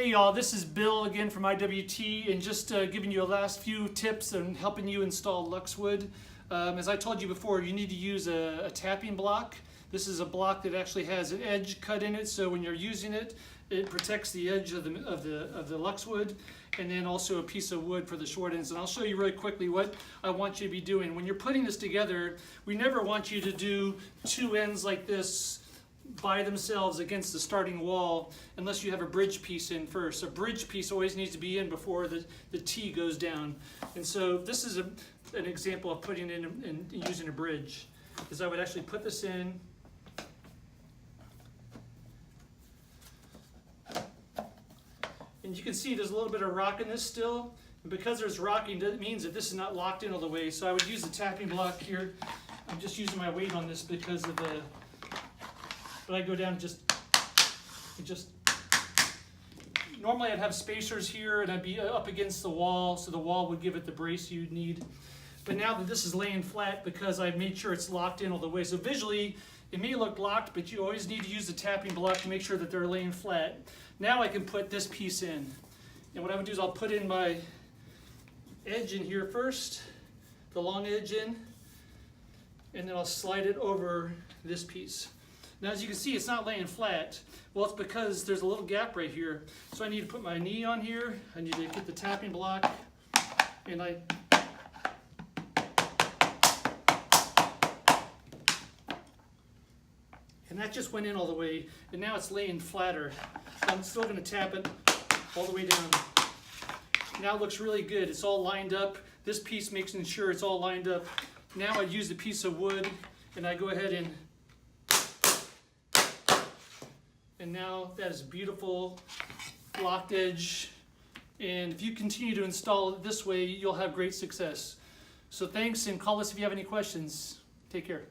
Hey y'all, this is Bill again from IWT, and just giving you a last few tips and helping you install Luxwood. As I told you before, you need to use a tapping block. This is a block that actually has an edge cut in it, so when you're using it, it protects the edge of the Luxwood, and then also a piece of wood for the short ends. And I'll show you really quickly what I want you to be doing. When you're putting this together, we never want you to do two ends like this by themselves against the starting wall unless you have a bridge piece in first. A bridge piece always needs to be in before the T goes down. And so this is an example of putting in and using a bridge. Is I would actually put this in, and you can see there's a little bit of rock in this still. And because there's rocking, that means that this is not locked in all the way. So I would use the tapping block here. I'm just using my weight on this because of the, but I go down and just, normally I'd have spacers here and I'd be up against the wall, so the wall would give it the brace you'd need. But now that this is laying flat, because I've made sure it's locked in all the way, so visually it may look locked, but you always need to use the tapping block to make sure that they're laying flat. Now I can put this piece in. And what I would do is I'll put in my edge in here first, the long edge in, and then I'll slide it over this piece. Now as you can see, it's not laying flat. Well, it's because there's a little gap right here. So I need to put my knee on here. I need to get the tapping block, and that just went in all the way, and now it's laying flatter. I'm still going to tap it all the way down. Now it looks really good. It's all lined up. This piece makes sure it's all lined up. Now I use a piece of wood, and I go ahead and now that is a beautiful locked edge. And if you continue to install it this way, you'll have great success. So thanks, and call us if you have any questions. Take care.